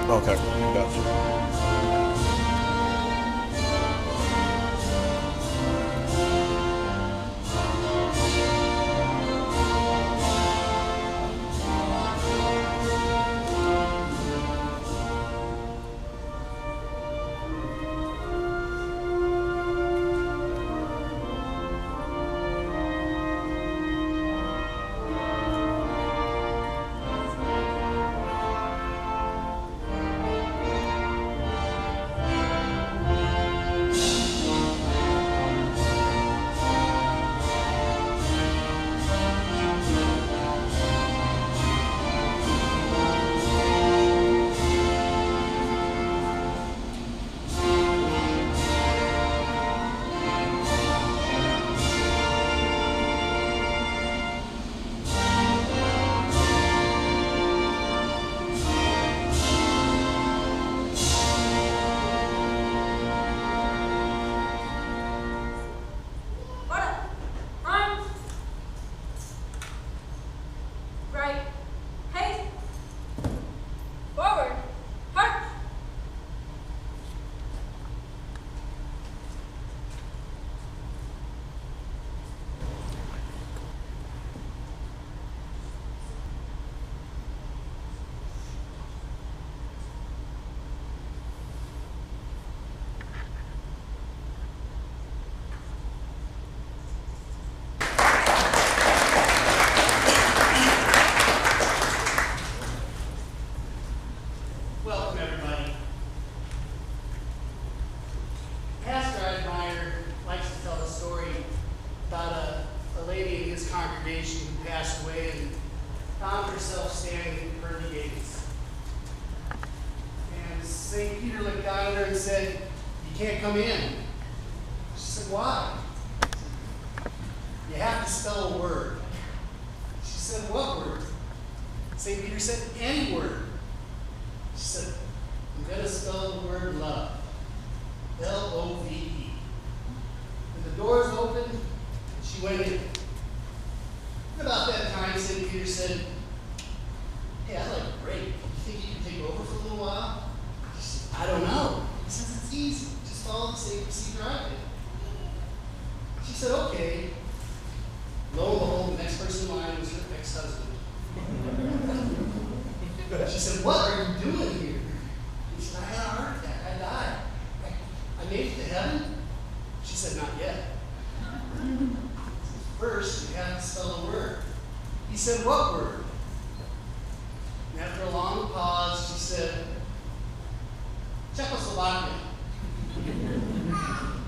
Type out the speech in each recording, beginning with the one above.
Okay, gotcha. Welcome, everybody. Pastor Eidmeyer likes to tell a story about a lady in his congregation who passed away and found herself standing at the pearly gates. And St. Peter looked down at her and said, "You can't come in." She said, "Why?" "You have to spell a word." She said, "What word?" St. Peter said, "Any word." She said, "I'm going to spell the word love. L-O-V-E. And the doors opened, and she went in. About that time, St. Peter said, "Hey, I'd like a break. You think you can take over for a little while?" She said, "I don't know." He says, "It's easy. Just follow the same procedure I did." She said, "Okay." Lo and behold, the next person in line was her ex-husband. She said, "What are you doing here?" He said, "I had a heart attack. I died. I made it to heaven." She said, "Not yet. First, you have to spell a word." He said, "What word?" And after a long pause, she said, "Czechoslovakia."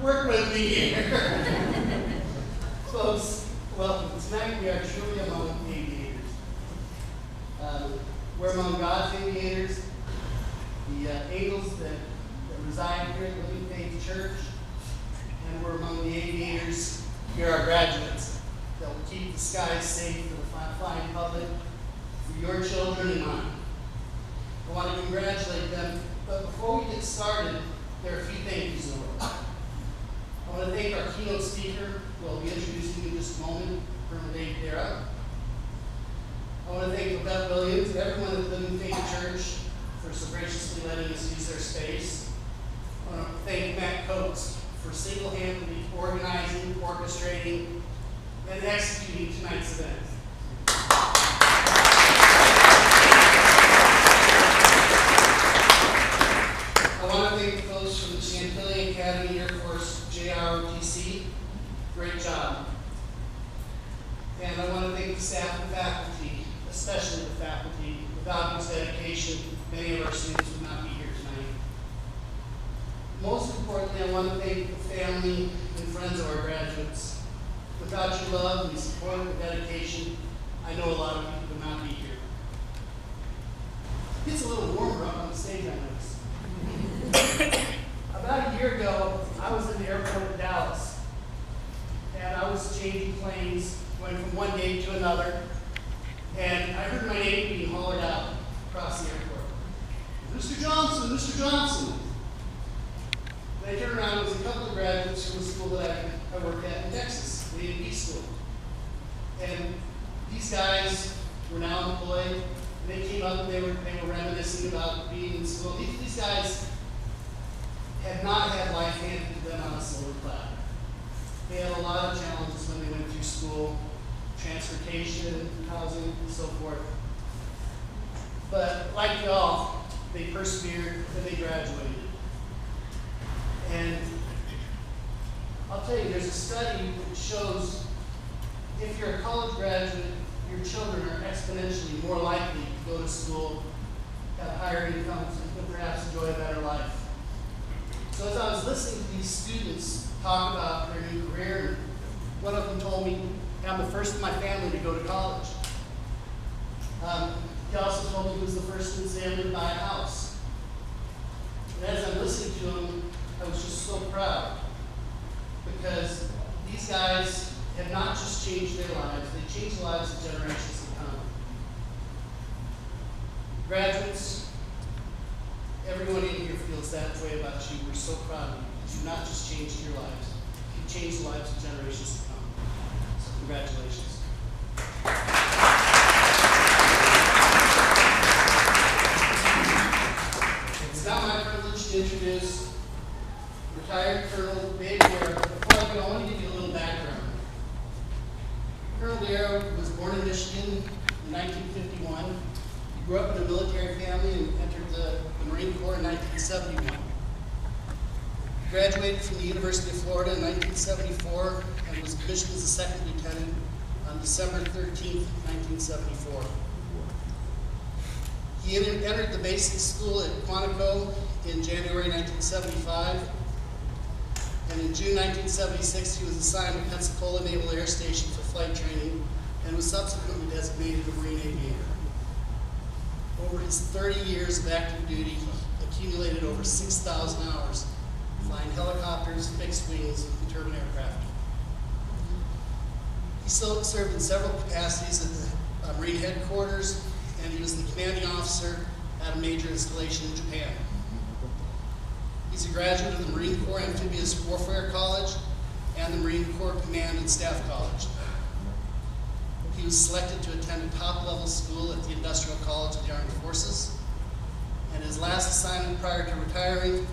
Work with me here. Folks, welcome. Tonight we are truly among aviators. We're among God's aviators, the angels that reside here at Living Faith Church, and we're among the aviators here, our graduates, that will keep the skies safe for the flying public, for your children and mine. I want to congratulate them, but before we get started, there are a few thank yous in order. I want to thank our keynote speaker, who I'll be introducing in just a moment, Colonel Dave Dara. I want to thank Beth Williams and everyone at Living Faith Church for so graciously letting us use their space. I want to thank Matt Coates for single-handedly organizing, orchestrating, and executing tonight's event. I want to thank the folks from the Chantilly Academy Air Force JROTC. Great job. And I want to thank the staff and faculty, especially the faculty, without whose dedication, many of our students would not be here tonight. Most importantly, I want to thank the family and friends of our graduates. Without your love and support and dedication, I know a lot of people would not be here. It gets a little warmer up on the stage, I noticed. About a year ago, I was in the airport in Dallas, and I was changing planes, going from one gate to another, and I heard my name being hollered out across the airport. "Mr. Johnson, Mr. Johnson." And I turned around, it was a couple of graduates from a school that I worked at in Texas, the A&P school. And these guys were now employed, And they came up and they were reminiscing about being in school. These guys had not had life handed to them on a silver platter. They had a lot of challenges when they went through school, transportation, housing, and so forth. But like y'all, they persevered and they graduated. And I'll tell you, there's a study that shows if you're a college graduate, your children are exponentially more likely to go to school, have higher incomes, and perhaps enjoy a better life. So as I was listening to these students talk about their new career, one of them told me, I'm the first in my family to go to college. He also told me he was the first in his family to buy a house. And as I'm listening to him, I was just so proud because these guys have not just changed their lives, they changed the lives of generations to come. Graduates, everyone in here feels that way about you. We're so proud of you. You've not just changed your lives, you've changed the lives of generations to come. So congratulations. It's now my privilege to introduce retired Colonel Dave Darrow. Before I go, I want to give you a little background. Colonel Darrow was born in Michigan in 1951. He grew up in a military family and entered the Marine Corps in 1971. He graduated from the University of Florida in 1974 and was commissioned as a second lieutenant on December 13th, 1974. He entered the basic school at Quantico in January 1975. And in June 1976, he was assigned to Pensacola Naval Air Station for flight training and was subsequently designated a Marine aviator. Over his 30 years of active duty, he accumulated over 6,000 hours flying helicopters, fixed wings, and turbine aircraft. He served in several capacities at the Marine headquarters, and he was the commanding officer at a major installation in Japan. He's a graduate of the Marine Corps Amphibious Warfare College and the Marine Corps Command and Staff College. He was selected to attend a top-level school at the Industrial College of the Armed Forces, and his last assignment prior to retiring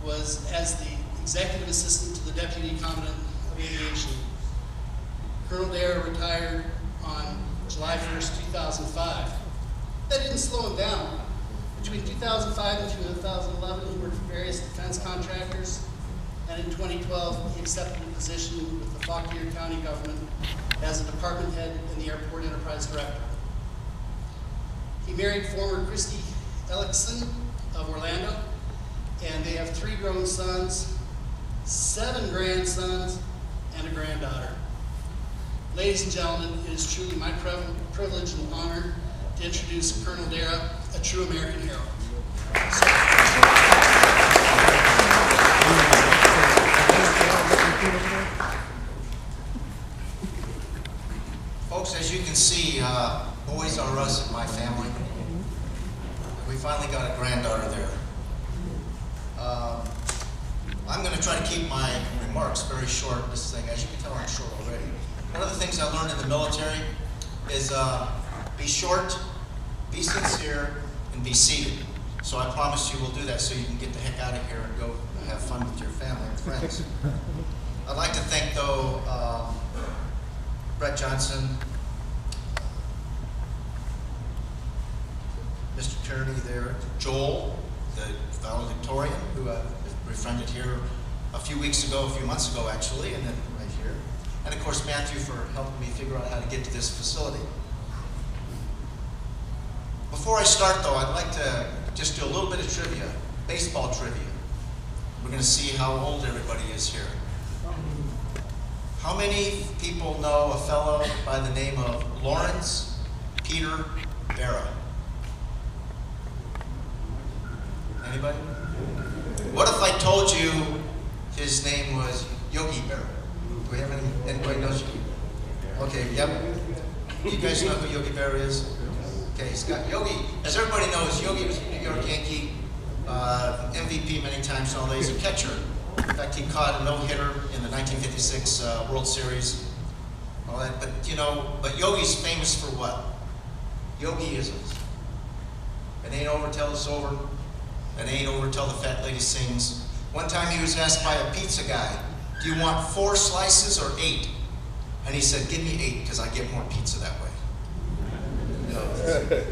was as the Executive Assistant to the Deputy Commandant of Aviation. Colonel Darrow retired on July 1st, 2005. That didn't slow him down. Between 2005 and 2011, he worked for various defense contractors, and in 2012, he accepted a position with the Fauquier County government as a department head and the Airport Enterprise Director. He married former Christy Ellickson of Orlando, and they have 3 grown sons, 7 grandsons, and a granddaughter. Ladies and gentlemen, it is truly my privilege and honor to introduce Colonel Darrow, a true American hero. Folks, as you can see, boys are us in my family. We finally got a granddaughter there. I'm going to try to keep my remarks very short. This thing, as you can tell, I'm short already. One of the things I learned in the military is be short, be sincere, and be seated. So I promise you we'll do that so you can get the heck out of here and go have fun with your family and friends. I'd like to thank, though, Brett Johnson, Mr. Kearney there, Joel, the valedictorian, who I befriended here a few months ago actually, and then right here. And of course Matthew for helping me figure out how to get to this facility. Before I start though, I'd like to just do a little bit of trivia, baseball trivia. We're going to see how old everybody is here. How many people know a fellow by the name of Lawrence Peter Berra? Anybody? What if I told you his name was Yogi Berra? Do we have anybody knows Yogi? Okay, yep. You guys know who Yogi Berra is? Okay, he's got Yogi. As everybody knows, Yogi was a New York Yankee, MVP many times and all that. He's a catcher. In fact, he caught a no-hitter in the 1956 World Series. All that, but Yogi's famous for what? Yogi-isms. It ain't over till it's over. It ain't over till the fat lady sings. One time he was asked by a pizza guy, do you want 4 slices or 8? And he said, give me 8 because I get more pizza that way. You know?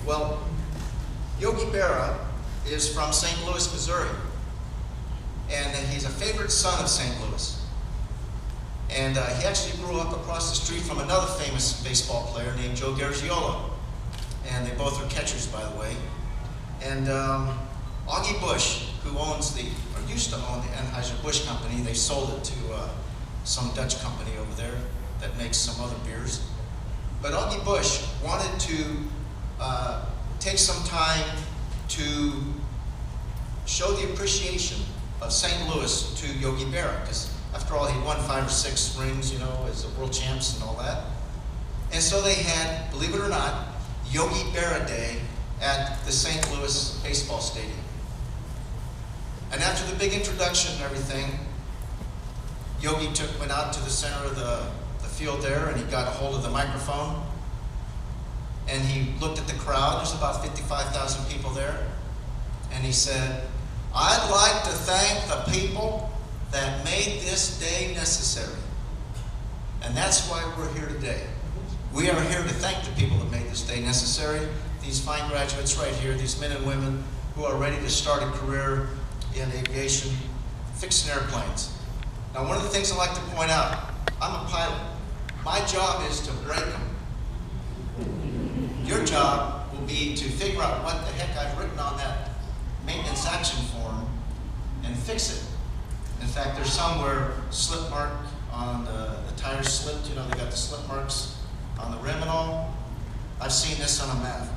Well, Yogi Berra is from St. Louis, Missouri. And he's a favorite son of St. Louis. And he actually grew up across the street from another famous baseball player named Joe Garagiola. And they both are catchers, by the way. And Augie Busch, who owns or used to own the Anheuser-Busch company, they sold it to some Dutch company over there that makes some other beers. But Augie Busch wanted to take some time to show the appreciation of St. Louis to Yogi Berra, because after all, he won 5 or 6 rings, you know, as the world champs and all that. And so they had, believe it or not, Yogi Berra Day at the St. Louis baseball stadium. And after the big introduction and everything, Yogi went out to the center of the field there, and he got a hold of the microphone, and he looked at the crowd. There's about 55,000 people there. And he said, I'd like to thank the people that made this day necessary. And that's why we're here today. We are here to thank the people that made this day necessary. These fine graduates right here, these men and women who are ready to start a career in aviation, fixing airplanes. Now, one of the things I like to point out, I'm a pilot. My job is to break them. Your job will be to figure out what the heck I've written on that maintenance action form and fix it. In fact, there's some where slip mark on the tires slipped, you know, they got the slip marks on the rim and all. I've seen this on a map.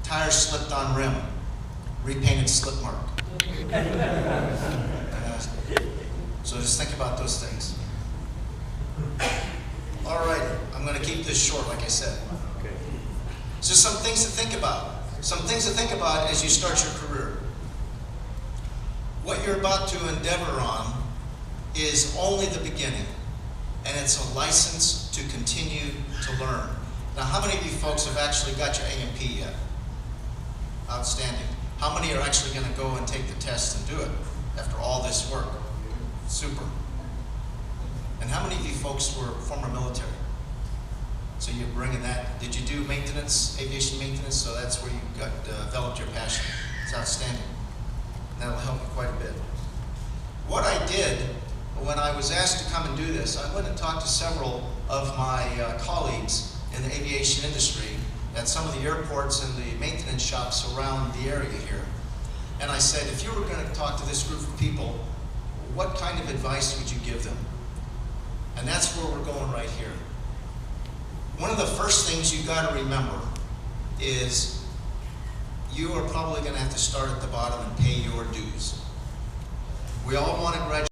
Tires slipped on rim, repainted slip mark. So just think about those things. All right, I'm going to keep this short, like I said. So some things to think about. Some things to think about as you start your career. What you're about to endeavor on is only the beginning, and it's a license to continue to learn. Now, how many of you folks have actually got your A&P yet? Outstanding. How many are actually going to go and take the test and do it after all this work? Super. And how many of you folks were former military? So you're bringing that. Did you do maintenance, aviation maintenance? So that's where you developed your passion. It's outstanding. And that'll help you quite a bit. What I did when I was asked to come and do this, I went and talked to several of my colleagues in the aviation industry at some of the airports and the maintenance shops around the area here. And I said, if you were going to talk to this group of people, what kind of advice would you give them? And that's where we're going right here. One of the first things you got to remember is you are probably going to have to start at the bottom and pay your dues. We all want to graduate.